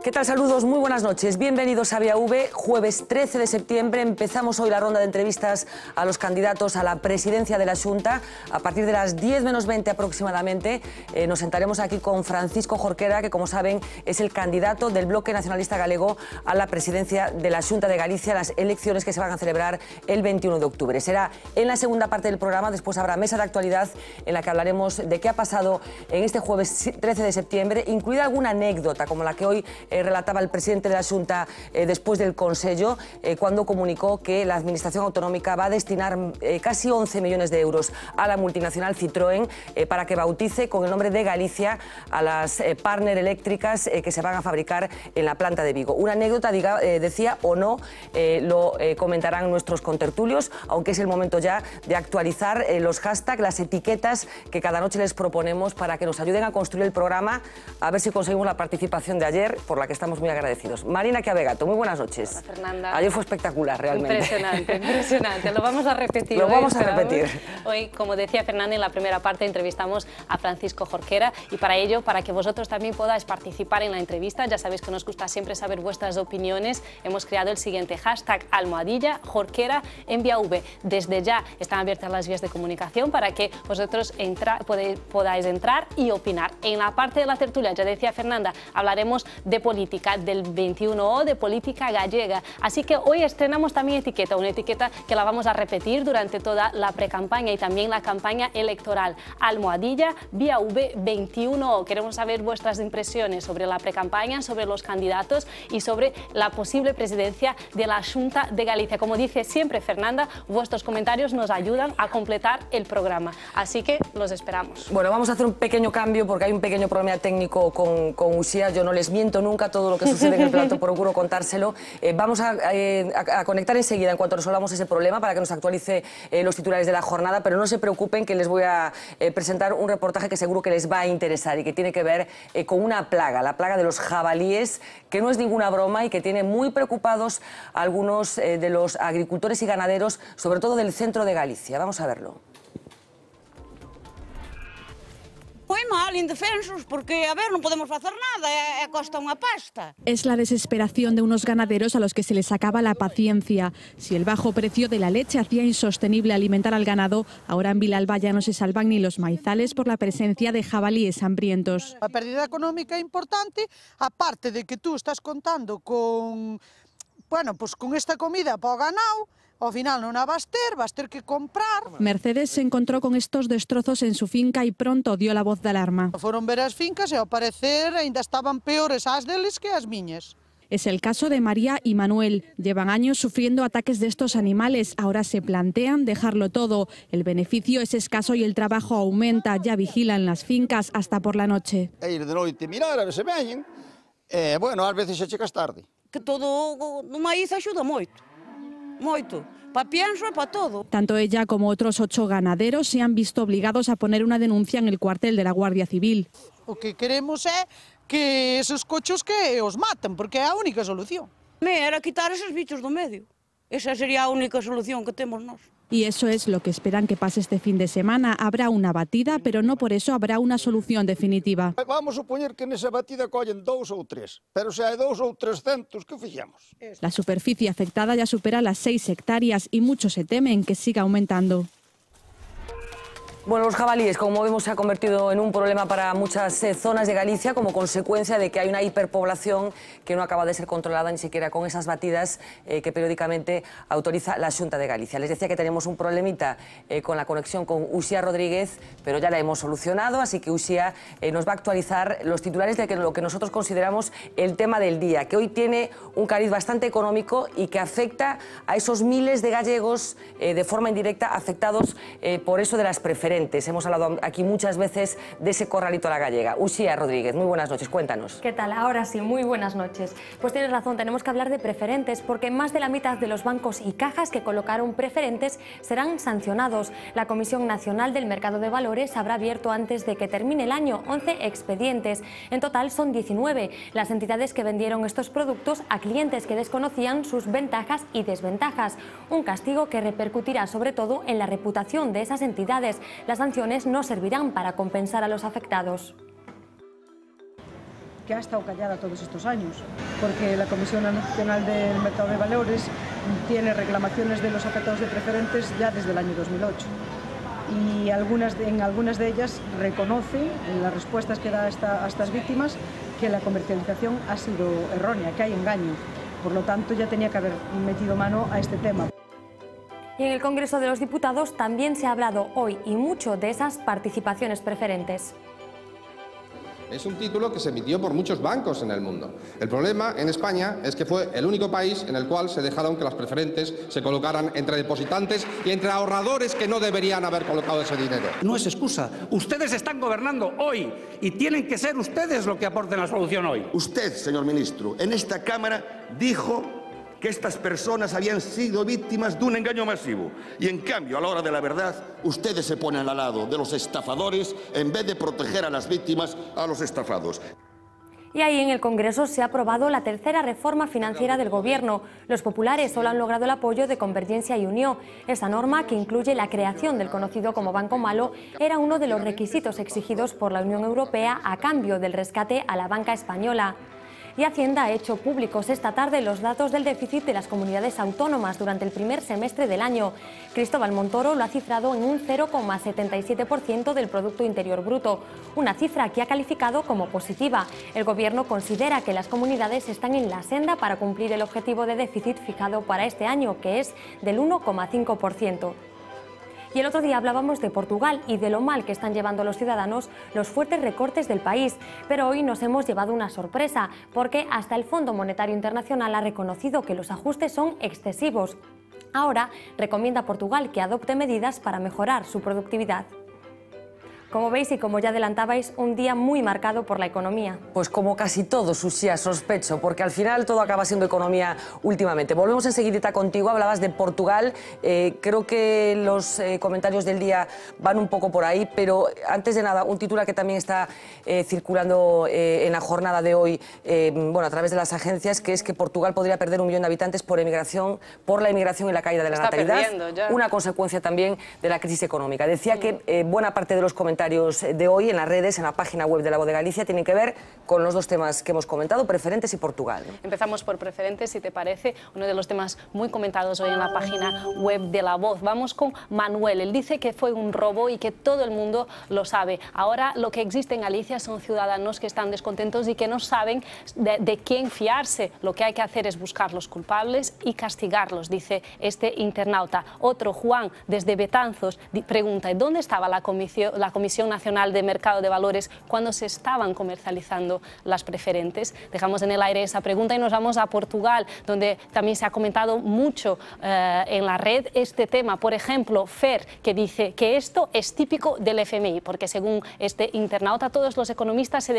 ¿Qué tal? Saludos, muy buenas noches. Bienvenidos a Vía V, jueves 13 de septiembre. Empezamos hoy la ronda de entrevistas a los candidatos a la presidencia de la Xunta. A partir de las 10 menos 20 aproximadamente nos sentaremos aquí con Francisco Jorquera, que como saben es el candidato del Bloque Nacionalista Galego a la presidencia de la Xunta de Galicia, las elecciones que se van a celebrar el 21 de octubre. Será en la segunda parte del programa, después habrá mesa de actualidad en la que hablaremos de qué ha pasado en este jueves 13 de septiembre, incluida alguna anécdota como la que hoy relataba el presidente de la Xunta después del Consello, cuando comunicó que la Administración Autonómica va a destinar casi 11 millones de euros a la multinacional Citroën para que bautice con el nombre de Galicia a las partner eléctricas que se van a fabricar en la planta de Vigo. Una anécdota, decía, o no, lo comentarán nuestros contertulios, aunque es el momento ya de actualizar los hashtags, las etiquetas que cada noche les proponemos para que nos ayuden a construir el programa, a ver si conseguimos la participación de ayer, por la que estamos muy agradecidos. Marina Chiavegato, muy buenas noches. Hola, Fernanda. Ayer fue espectacular, realmente. Impresionante, impresionante. Lo vamos a repetir. Lo vamos a repetir. Hoy, como decía Fernanda, en la primera parte entrevistamos a Francisco Jorquera y para ello, para que vosotros también podáis participar en la entrevista, ya sabéis que nos gusta siempre saber vuestras opiniones, hemos creado el siguiente hashtag #Jorquera en Vía V. Desde ya están abiertas las vías de comunicación para que vosotros podáis entrar y opinar. En la parte de la tertulia, ya decía Fernanda, hablaremos de política del 21O, de política gallega. Así que hoy estrenamos también etiqueta, una etiqueta que la vamos a repetir durante toda la precampaña y también la campaña electoral. Vía V 21O. Queremos saber vuestras impresiones sobre la precampaña, sobre los candidatos y sobre la posible presidencia de la Xunta de Galicia. Como dice siempre Fernanda, vuestros comentarios nos ayudan a completar el programa. Así que los esperamos. Bueno, vamos a hacer un pequeño cambio porque hay un pequeño problema técnico con Uxía. Yo no les miento nunca, todo lo que sucede en el plato procuro contárselo. Vamos a conectar enseguida en cuanto resolvamos ese problema para que nos actualice los titulares de la jornada, pero no se preocupen que les voy a presentar un reportaje que seguro que les va a interesar y que tiene que ver con una plaga, la plaga de los jabalíes, que no es ninguna broma y que tiene muy preocupados a algunos de los agricultores y ganaderos, sobre todo del centro de Galicia. Vamos a verlo. Moi mal, indefensos, porque, a ver, non podemos facer nada, costa unha pasta. Es la desesperación de unos ganaderos a los que se les acaba la paciencia. Si el bajo precio de la leche hacía insostenible alimentar al ganado, ahora en Vilalba ya no se salvan ni los maizales por la presencia de jabalíes hambrientos. A pérdida económica é importante, aparte de que tú estás contando con, bueno, pues con esta comida para o ganado, ao final non a vas ter que comprar. Mercedes se encontró con estos destrozos en su finca y pronto dio la voz de alarma. Foron ver as fincas e ao parecer ainda estaban peores as deles que as miñas. Es el caso de María y Manuel. Llevan años sufriendo ataques de estos animales. Ahora se plantean dejarlo todo. El beneficio es escaso y el trabajo aumenta. Ya vigilan las fincas hasta por la noche. E ir de noite mirar a ver se veñen. Bueno, ás veces se chegas tarde. Que todo no maíz axuda moito. Moito, para pienso e para todo. Tanto ella como otros 8 ganaderos se han visto obligados a poner una denuncia en el cuartel de la Guardia Civil. O que queremos é que esos cochos que os maten, porque é a única solución. Era quitar esos bichos do medio. Esa sería a única solución que temos nós. Y eso es lo que esperan que pase este fin de semana. Habrá una batida, pero no por eso habrá una solución definitiva. Vamos a supoñer que nesa batida collen 2 ou 3, pero se hai 2 ou 300, que fixemos? La superficie afectada ya supera las 6 hectáreas y muchos se temen que siga aumentando. Bueno, los jabalíes, como vemos, se ha convertido en un problema para muchas zonas de Galicia como consecuencia de que hay una hiperpoblación que no acaba de ser controlada ni siquiera con esas batidas que periódicamente autoriza la Xunta de Galicia. Les decía que tenemos un problemita con la conexión con Uxía Rodríguez, pero ya la hemos solucionado, así que Uxía nos va a actualizar los titulares de lo que nosotros consideramos el tema del día, que hoy tiene un cariz bastante económico y que afecta a esos miles de gallegos de forma indirecta afectados por eso de las preferencias. Hemos hablado aquí muchas veces de ese corralito a la gallega. Uxía Rodríguez, muy buenas noches, cuéntanos. ¿Qué tal? Ahora sí, muy buenas noches. Pues tienes razón, tenemos que hablar de preferentes porque más de la mitad de los bancos y cajas que colocaron preferentes serán sancionados. La Comisión Nacional del Mercado de Valores habrá abierto antes de que termine el año 11 expedientes. En total son 19 las entidades que vendieron estos productos a clientes que desconocían sus ventajas y desventajas. Un castigo que repercutirá sobre todo en la reputación de esas entidades. Las sanciones no servirán para compensar a los afectados. que ha estado callada todos estos años, porque la Comisión Nacional del Mercado de Valores tiene reclamaciones de los afectados de preferentes ya desde el año 2008. Y en algunas de ellas reconoce, en las respuestas que da a estas víctimas, que la comercialización ha sido errónea, que hay engaño. Por lo tanto, ya tenía que haber metido mano a este tema. Y en el Congreso de los Diputados también se ha hablado hoy y mucho de esas participaciones preferentes. Es un título que se emitió por muchos bancos en el mundo. El problema en España es que fue el único país en el cual se dejaron que las preferentes se colocaran entre depositantes y entre ahorradores que no deberían haber colocado ese dinero. No es excusa. Ustedes están gobernando hoy y tienen que ser ustedes los que aporten la solución hoy. Usted, señor ministro, en esta Cámara dijo que estas personas habían sido víctimas de un engaño masivo. Y en cambio, a la hora de la verdad, ustedes se ponen al lado de los estafadores en vez de proteger a las víctimas, a los estafados. Y ahí en el Congreso se ha aprobado la tercera reforma financiera del Gobierno. Los populares solo han logrado el apoyo de Convergencia y Unió. Esa norma, que incluye la creación del conocido como Banco Malo, era uno de los requisitos exigidos por la Unión Europea a cambio del rescate a la banca española. Y Hacienda ha hecho públicos esta tarde los datos del déficit de las comunidades autónomas durante el primer semestre del año. Cristóbal Montoro lo ha cifrado en un 0,77% del Producto Interior Bruto, una cifra que ha calificado como positiva. El Gobierno considera que las comunidades están en la senda para cumplir el objetivo de déficit fijado para este año, que es del 1,5%. Y el otro día hablábamos de Portugal y de lo mal que están llevando los ciudadanos los fuertes recortes del país. Pero hoy nos hemos llevado una sorpresa, porque hasta el Fondo Monetario Internacional ha reconocido que los ajustes son excesivos. Ahora recomienda a Portugal que adopte medidas para mejorar su productividad. Como veis y como ya adelantabais, un día muy marcado por la economía. Pues como casi todo, Uxía, sospecho, porque al final todo acaba siendo economía últimamente. Volvemos enseguidita contigo, hablabas de Portugal, creo que los comentarios del día van un poco por ahí, pero antes de nada, un titular que también está circulando en la jornada de hoy, bueno, a través de las agencias, que es que Portugal podría perder 1 millón de habitantes por la inmigración y la caída de la natalidad, una consecuencia también de la crisis económica. Decía que buena parte de los comentarios de hoy en las redes, en la página web de La Voz de Galicia, tienen que ver con los dos temas que hemos comentado, preferentes y Portugal. Empezamos por preferentes, si te parece, uno de los temas muy comentados hoy en la página web de La Voz. Vamos con Manuel. Él dice que fue un robo y que todo el mundo lo sabe. Ahora lo que existe en Galicia son ciudadanos que están descontentos y que no saben de quién fiarse. Lo que hay que hacer es buscar los culpables y castigarlos, dice este internauta. Otro, Juan, desde Betanzos, pregunta: ¿dónde estaba la Comisión Nacional de Mercado de Valores cuando se estaban comercializando las preferentes? Dejamos en el aire esa pregunta y nos vamos a Portugal, donde también se ha comentado mucho en la red este tema. Por ejemplo, Fer, que dice que esto es típico del FMI, porque según este internauta, todos los economistas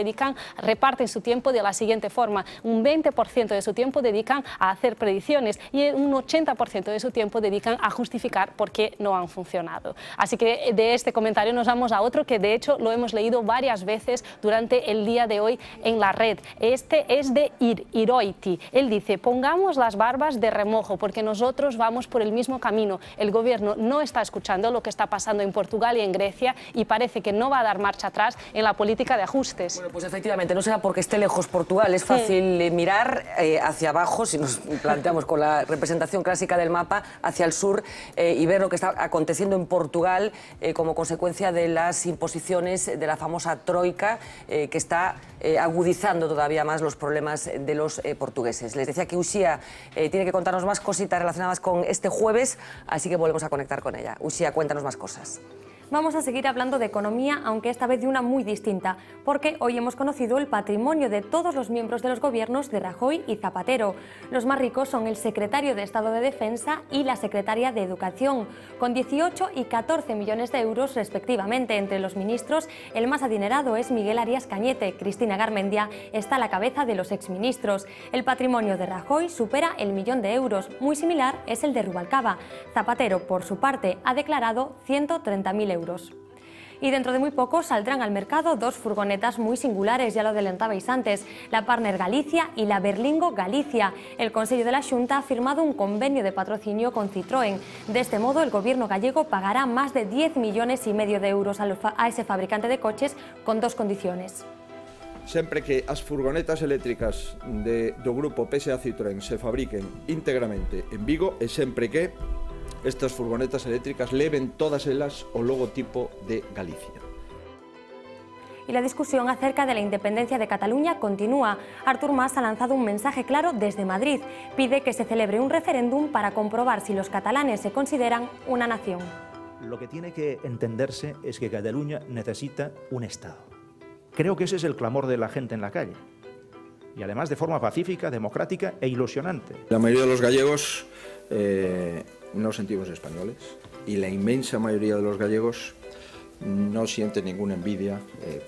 reparten su tiempo de la siguiente forma: un 20% de su tiempo dedican a hacer predicciones y un 80% de su tiempo dedican a justificar por qué no han funcionado. Así que de este comentario nos vamos a otro que de hecho lo hemos leído varias veces durante el día de hoy en la red. Este es de Iroiti. Él dice: pongamos las barbas de remojo porque nosotros vamos por el mismo camino. El gobierno no está escuchando lo que está pasando en Portugal y en Grecia y parece que no va a dar marcha atrás en la política de ajustes. Bueno, pues efectivamente, no será porque esté lejos Portugal. Es fácil mirar hacia abajo, si nos planteamos con la representación clásica del mapa, hacia el sur y ver lo que está aconteciendo en Portugal como consecuencia de las imposiciones de la famosa troika que está agudizando todavía más los problemas de los portugueses. Les decía que Uxía tiene que contarnos más cositas relacionadas con este jueves, así que volvemos a conectar con ella. Uxía, cuéntanos más cosas. Vamos a seguir hablando de economía, aunque esta vez de una muy distinta, porque hoy hemos conocido el patrimonio de todos los miembros de los gobiernos de Rajoy y Zapatero. Los más ricos son el secretario de Estado de Defensa y la secretaria de Educación, con 18 y 14 millones de euros respectivamente. Entre los ministros, el más adinerado es Miguel Arias Cañete. Cristina Garmendia está a la cabeza de los exministros. El patrimonio de Rajoy supera el 1 millón de euros, muy similar es el de Rubalcaba. Zapatero, por su parte, ha declarado 130.000 euros. Y dentro de muy poco saldrán al mercado dos furgonetas muy singulares, ya lo adelantabais antes, la Partner Galicia y la Berlingo Galicia. El Consello de la Xunta ha firmado un convenio de patrocinio con Citroën. De este modo, el gobierno gallego pagará más de 10,5 millones de euros a ese fabricante de coches con dos condiciones. sempre que as furgonetas eléctricas do grupo PSA Citroën se fabriquen íntegramente en Vigo e sempre que estas furgonetas eléctricas leven todas elas o logotipo de Galicia. Y la discusión acerca de la independencia de Cataluña continúa. Artur Mas ha lanzado un mensaje claro desde Madrid. Pide que se celebre un referéndum para comprobar si los catalanes se consideran una nación. Lo que tiene que entenderse es que Cataluña necesita un Estado. Creo que ese es el clamor de la gente en la calle. Y además de forma pacífica, democrática e ilusionante. La mayoría de los gallegos nos sentimos españoles y la inmensa mayoría de los gallegos no siente ninguna envidia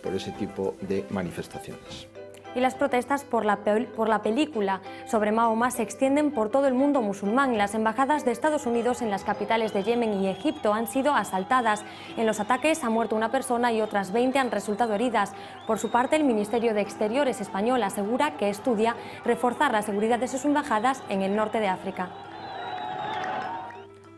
por ese tipo de manifestaciones. Y las protestas por la película sobre Mahoma se extienden por todo el mundo musulmán. Las embajadas de Estados Unidos en las capitales de Yemen y Egipto han sido asaltadas. En los ataques ha muerto una persona y otras 20 han resultado heridas. Por su parte, el Ministerio de Exteriores español asegura que estudia reforzar la seguridad de sus embajadas en el norte de África.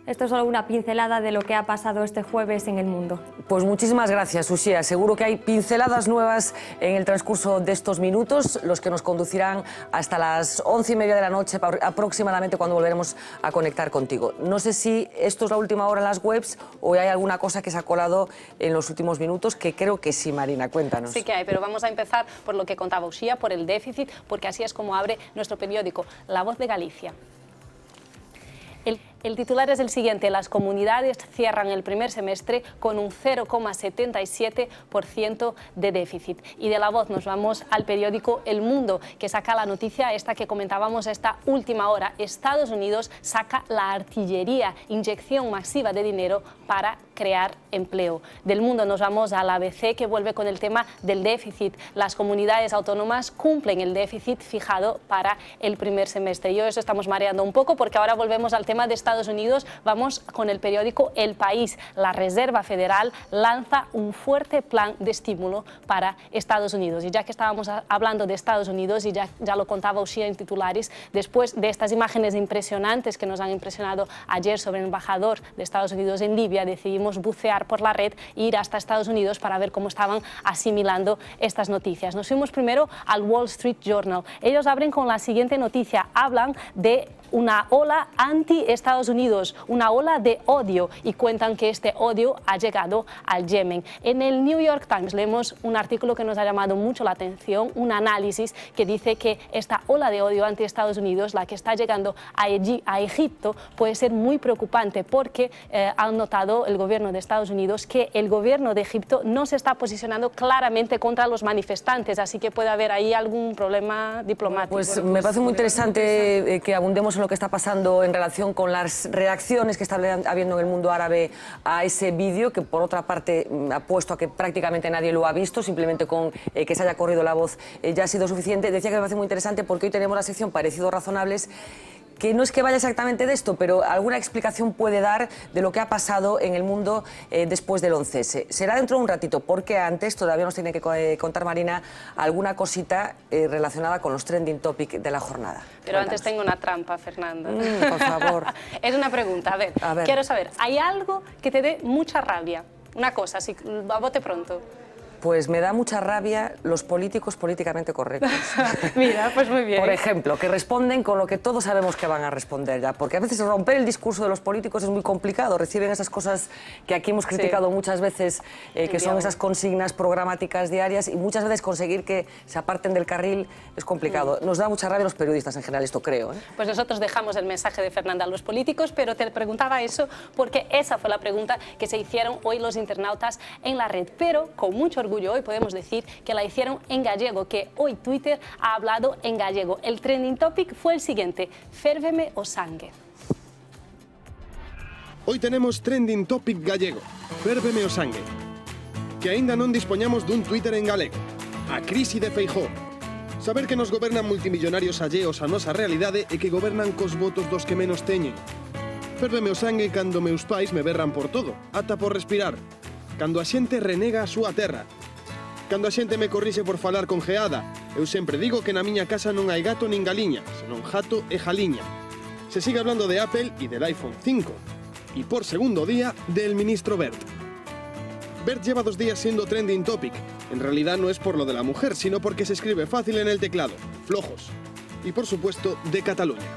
Esto es solo una pincelada de lo que ha pasado este jueves en el mundo. Pues muchísimas gracias, Uxía. Seguro que hay pinceladas nuevas en el transcurso de estos minutos, los que nos conducirán hasta las 11:30 de la noche aproximadamente, cuando volveremos a conectar contigo. No sé si esto es la última hora en las webs o hay alguna cosa que se ha colado en los últimos minutos, que creo que sí, Marina, cuéntanos. Sí que hay, pero vamos a empezar por lo que contaba Uxía, por el déficit, porque así es como abre nuestro periódico, La Voz de Galicia. El titular es el siguiente: las comunidades cierran el primer semestre con un 0,77% de déficit. Y de La Voz nos vamos al periódico El Mundo, que saca la noticia esta que comentábamos esta última hora. Estados Unidos saca la artillería, inyección masiva de dinero para crear empleo. Del Mundo nos vamos al ABC, que vuelve con el tema del déficit. Las comunidades autónomas cumplen el déficit fijado para el primer semestre. Y eso estamos mareando un poco, porque ahora volvemos al tema de Estados Unidos. Vamos con el periódico El País. La Reserva Federal lanza un fuerte plan de estímulo para Estados Unidos. Y ya que estábamos hablando de Estados Unidos, y ya lo contaba Uxía en titulares, después de estas imágenes impresionantes que nos han impresionado ayer sobre el embajador de Estados Unidos en Libia, decidimos bucear por la red e ir hasta Estados Unidos para ver cómo estaban asimilando estas noticias. Nos fuimos primero al Wall Street Journal. Ellos abren con la siguiente noticia. Hablan de una ola anti-Estados Unidos, una ola de odio, y cuentan que este odio ha llegado al Yemen. En el New York Times leemos un artículo que nos ha llamado mucho la atención, un análisis que dice que esta ola de odio anti-Estados Unidos, la que está llegando a Egipto, puede ser muy preocupante, porque han notado el gobierno de Estados Unidos que el gobierno de Egipto no se está posicionando claramente contra los manifestantes, así que puede haber ahí algún problema diplomático. Pues me parece muy interesante que abundemos en lo que está pasando en relación con las reacciones que está habiendo en el mundo árabe a ese vídeo, que por otra parte apuesto a que prácticamente nadie lo ha visto, simplemente con que se haya corrido la voz ya ha sido suficiente. Decía que me parece muy interesante porque hoy tenemos la sección Parecidos Razonables, que no es que vaya exactamente de esto, pero alguna explicación puede dar de lo que ha pasado en el mundo después del 11S. Será dentro de un ratito, porque antes todavía nos tiene que contar, Marina, alguna cosita relacionada con los trending topic de la jornada. Pero antes tengo una trampa, Fernanda. Por favor. Es una pregunta, a ver, quiero saber, ¿hay algo que te dé mucha rabia? Una cosa, así, a bote pronto. Pues me da mucha rabia los políticos políticamente correctos. Mira, pues muy bien. Por ejemplo, que responden con lo que todos sabemos que van a responder ya, porque a veces romper el discurso de los políticos es muy complicado. Reciben esas cosas que aquí hemos criticado muchas veces, que son esas consignas programáticas diarias, y muchas veces conseguir que se aparten del carril es complicado. Nos da mucha rabia a los periodistas en general, esto creo. Pues nosotros dejamos el mensaje de Fernanda a los políticos, pero te preguntaba eso porque esa fue la pregunta que se hicieron hoy los internautas en la red, pero con mucho orgullo hoy podemos decir que la hicieron en gallego, que hoy Twitter ha hablado en gallego. El trending topic fue el siguiente: férveme o sangue. Hoy tenemos trending topic gallego, férveme o sangue, que aínda non dispoñamos dun Twitter en galego. A crise de Feijóo. Saber que nos gobernan multimillonarios alleos a nosa realidade e que gobernan cos votos dos que menos teñen. Férveme o sangue cando meus pais me berran por todo, ata por respirar. Cando a xente renega a súa terra. Cando a xente me corrixe por falar con geada, eu sempre digo que na miña casa non hai gato nin galiña, senón jato e jaliña. Se sigue hablando de Apple e del iPhone 5. E por segundo día, del ministro Wert. Bert lleva 2 días siendo trending topic. En realidad no es por lo de la mujer, sino porque se escribe fácil en el teclado, flojos. Y por supuesto, de Cataluña.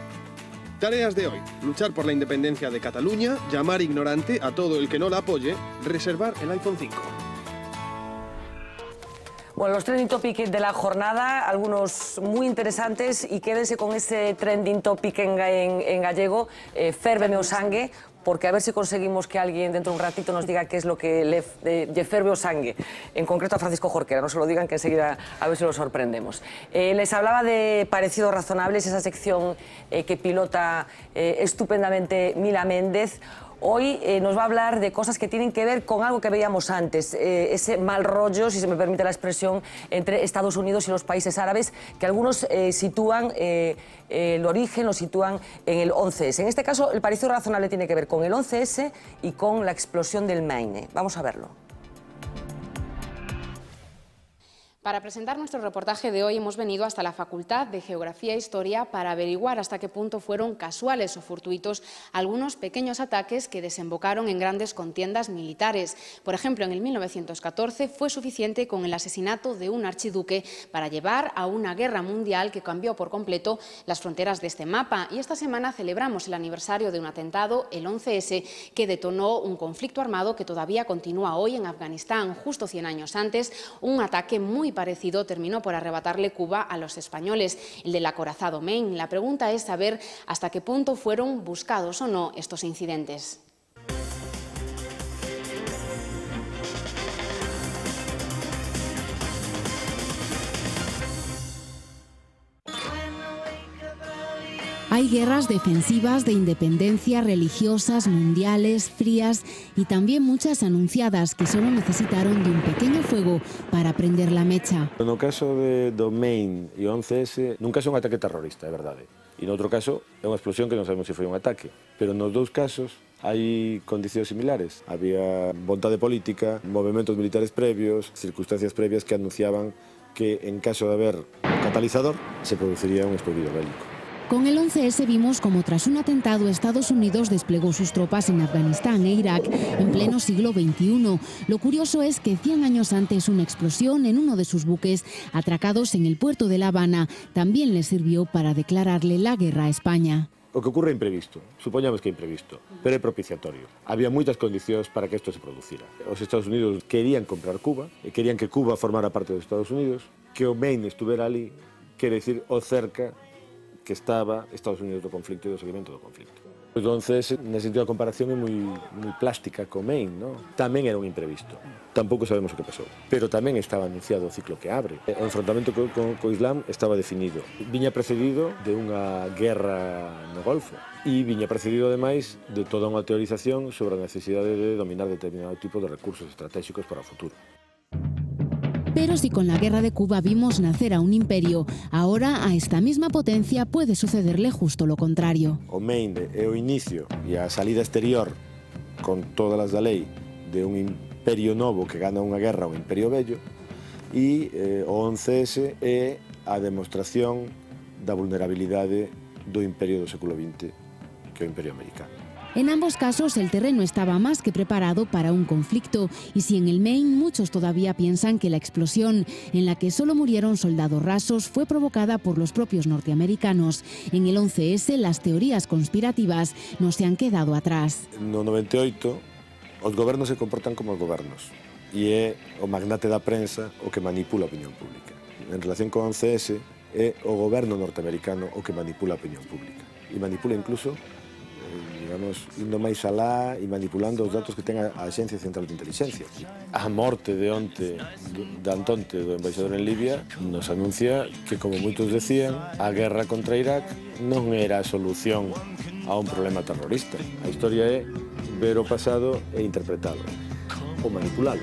Tareas de hoy: luchar por la independencia de Cataluña, llamar ignorante a todo el que no la apoye, reservar el iPhone 5. Bueno, los trending topics de la jornada, algunos muy interesantes, y quédense con ese trending topic en gallego, Férveme o sangue, porque a ver si conseguimos que alguien dentro de un ratito nos diga qué es lo que le ferve o sangue, en concreto a Francisco Jorquera, no se lo digan que enseguida a ver si lo sorprendemos. Les hablaba de parecidos razonables, esa sección que pilota estupendamente Mila Méndez. Hoy nos va a hablar de cosas que tienen que ver con algo que veíamos antes, ese mal rollo, si se me permite la expresión, entre Estados Unidos y los países árabes, que algunos sitúan el origen, lo sitúan en el 11S. En este caso, el parecido razonable tiene que ver con el 11S y con la explosión del Maine. Vamos a verlo. Para presentar nuestro reportaje de hoy hemos venido hasta la Facultad de Geografía e Historia para averiguar hasta qué punto fueron casuales o fortuitos algunos pequeños ataques que desembocaron en grandes contiendas militares. Por ejemplo, en el 1914 fue suficiente con el asesinato de un archiduque para llevar a una guerra mundial que cambió por completo las fronteras de este mapa. Y esta semana celebramos el aniversario de un atentado, el 11S, que detonó un conflicto armado que todavía continúa hoy en Afganistán. Justo 100 años antes, un ataque muy parecido terminó por arrebatarle Cuba a los españoles, el del acorazado Maine. La pregunta es saber hasta qué punto fueron buscados o no estos incidentes. Hay guerras defensivas, de independencia, religiosas, mundiales, frías y también muchas anunciadas que solo necesitaron de un pequeño fuego para prender la mecha. No caso do Maine e 11S, nun caso é un ataque terrorista, é verdade. E no outro caso é unha explosión que non sabemos se foi un ataque. Pero nos dous casos hai condicións similares. Había vontade política, movimentos militares previos, circunstancias previas que anunciaban que en caso de haber un catalizador se produciría un explosivo bélico. Con el 11S vimos como tras un atentado Estados Unidos desplegó sus tropas en Afganistán e Irak en pleno siglo XXI. Lo curioso es que 100 años antes una explosión en uno de sus buques atracados en el puerto de La Habana también le sirvió para declararle la guerra a España. O que ocurre é imprevisto, supoñamos que é imprevisto, pero é propiciatorio. Había moitas condicións para que isto se producira. Os Estados Unidos querían comprar Cuba, e querían que Cuba formara parte dos Estados Unidos, que o Maine estuvera ali, quere decir, o cerca que estaba Estados Unidos do conflicto e do seguimento do conflicto. Entonces, nese sentido, a comparación é moi plástica co Maine, ¿no? Tamén era un imprevisto. Tampouco sabemos o que pasou. Pero tamén estaba anunciado o ciclo que abre. O enfrontamento co Islam estaba definido. Viña precedido de unha guerra no Golfo. E viña precedido, ademais, de toda unha teorización sobre a necesidade de dominar determinado tipo de recursos estratégicos para o futuro. Pero si con la guerra de Cuba vimos nacer a un imperio, ahora a esta misma potencia puede sucederle justo lo contrario. O Maine é o inicio e a salida exterior, con todas as da lei, de un imperio novo que gana unha guerra ao imperio vello, e o 11S é a demostración da vulnerabilidade do imperio do século XX, que é o imperio americano. En ambos casos el terreno estaba más que preparado para un conflicto, y si en el Maine muchos todavía piensan que la explosión, en la que solo murieron soldados rasos, fue provocada por los propios norteamericanos, en el 11S las teorías conspirativas no se han quedado atrás. No 98 os gobernos se comportan como os gobernos, e é o magnate da prensa o que manipula a opinión pública. En relación con 11S é o goberno norteamericano o que manipula a opinión pública, e manipula incluso digamos, indo máis alá e manipulando os datos que ten a Axencia Central de Inteligencia. A morte de Antonte, do embaixador en Libia, nos anuncia que, como moitos decían, a guerra contra Irak non era a solución a un problema terrorista. A historia é ver o pasado e interpretalo, ou manipulalo.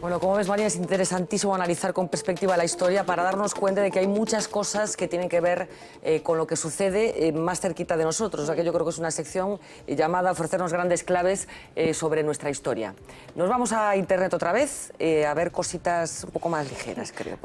Bueno, Bueno, como ves, María, es interesantísimo analizar con perspectiva la historia para darnos cuenta de que hay muchas cosas que tienen que ver con lo que sucede más cerquita de nosotros. O sea que yo creo que es una sección llamada a ofrecernos grandes claves sobre nuestra historia. Nos vamos a internet otra vez a ver cositas un poco más ligeras, creo.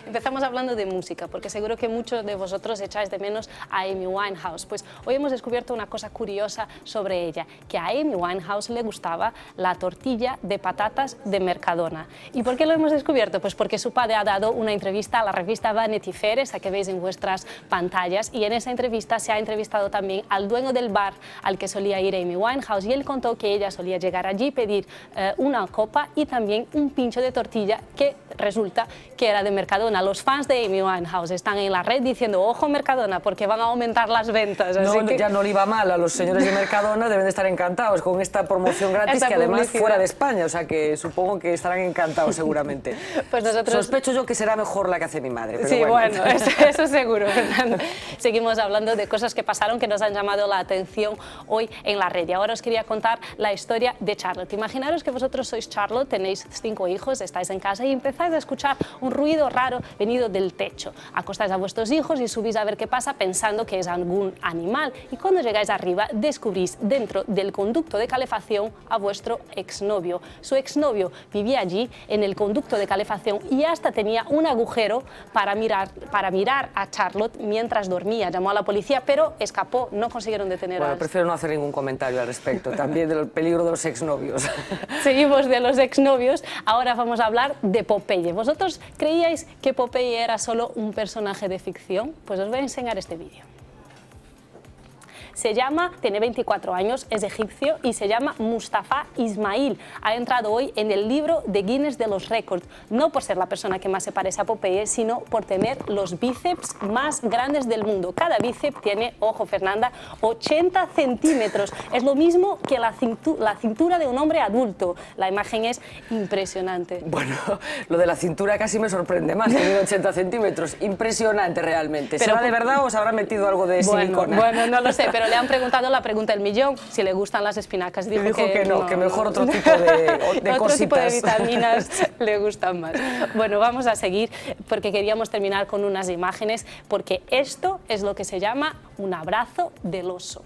Empezamos hablando de música, porque seguro que muchos de vosotros echáis de menos a Amy Winehouse. Pues hoy hemos descubierto una cosa curiosa sobre ella, que a Amy Winehouse le gustaba la tortilla de patatas de Mercadona. ¿Y por qué lo hemos descubierto? Pues porque su padre ha dado una entrevista a la revista Vanity Fair, esa que veis en vuestras pantallas, y en esa entrevista se ha entrevistado también al dueño del bar al que solía ir Amy Winehouse, y él contó que ella solía llegar allí, pedir una copa y también un pincho de tortilla que resulta que era de Mercadona. Los fans de Amy Winehouse están en la red diciendo, ojo Mercadona, porque van a aumentar las ventas. Así que... Ya no le iba mal a los señores de Mercadona, deben de estar encantados con esta promoción gratis, que además fuera de España, o sea que supongo que estarán encantados seguramente. Pues nosotros... Sospecho yo que será mejor la que hace mi madre. Pero sí, bueno, eso seguro, Fernando. Seguimos hablando de cosas que pasaron que nos han llamado la atención hoy en la red. Y ahora os quería contar la historia de Charlotte. Imaginaros que vosotros sois Charlotte, tenéis 5 hijos, estáis en casa y empezáis a escuchar un ruido raro venido del techo. Acostáis a vuestros hijos y subís a ver qué pasa pensando que es algún animal. Y cuando llegáis arriba descubrís dentro del conducto de calefacción a vuestro exnovio. Su exnovio vivía allí en el conducto de calefacción y hasta tenía un agujero para mirar a Charlotte mientras dormía. Llamó a la policía, pero escapó, no consiguieron detener a... Bueno, prefiero no hacer ningún comentario al respecto, también del peligro de los exnovios. Seguimos de los exnovios, ahora vamos a hablar de Popeye. ¿Vosotros creíais que Popeye era solo un personaje de ficción? Pues os voy a enseñar este vídeo. Tiene 24 años, es egipcio y se llama Mustafa Ismail. Ha entrado hoy en el libro de Guinness de los récords, no por ser la persona que más se parece a Popeye, sino por tener los bíceps más grandes del mundo. Cada bíceps tiene, ojo Fernanda, 80 centímetros. Es lo mismo que la cintura de un hombre adulto. La imagen es impresionante. Bueno, lo de la cintura casi me sorprende más, que 80 centímetros. Impresionante realmente. ¿Será de verdad o se habrá metido algo de silicona? Bueno, no lo sé, pero le han preguntado la pregunta del millón, si le gustan las espinacas. Dijo que no, que mejor otro tipo de cositas. Otro tipo de vitaminas le gustan más. Bueno, vamos a seguir porque queríamos terminar con unas imágenes, porque esto es lo que se llama un abrazo del oso.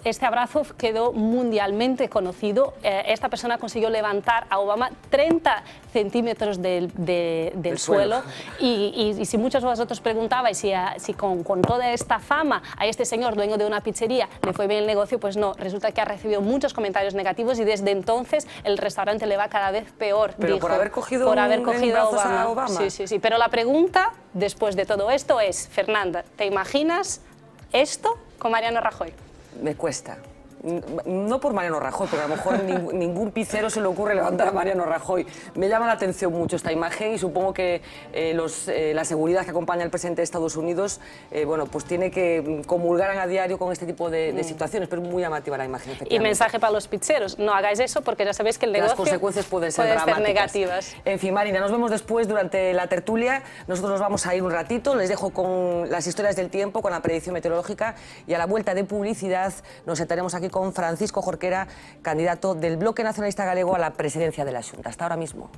Este abrazo quedó mundialmente conocido. Esta persona consiguió levantar a Obama 30 centímetros del suelo. Y si muchos de vosotros preguntabais si con toda esta fama a este señor, dueño de una pizzería, le fue bien el negocio, pues no. Resulta que ha recibido muchos comentarios negativos y desde entonces el restaurante le va cada vez peor. Pero dijo, por haber cogido a Obama. Sí. Pero la pregunta, después de todo esto, es, Fernanda, ¿te imaginas esto con Mariano Rajoy? Me cuesta. No por Mariano Rajoy, porque a lo mejor ningún pizzero se le ocurre levantar a Mariano Rajoy. Me llama la atención mucho esta imagen y supongo que la seguridad que acompaña al presidente de Estados Unidos bueno, pues tiene que comulgar a diario con este tipo de situaciones, pero es muy llamativa la imagen. Y mensaje para los pizzeros, no hagáis eso porque ya sabéis que el negocio las consecuencias pueden ser negativas. En fin, Marina, nos vemos después durante la tertulia. Nosotros nos vamos a ir un ratito, les dejo con las historias del tiempo, con la predicción meteorológica y a la vuelta de publicidad nos sentaremos aquí con Francisco Jorquera, candidato del Bloque Nacionalista Galego a la presidencia de la Xunta. Hasta ahora mismo.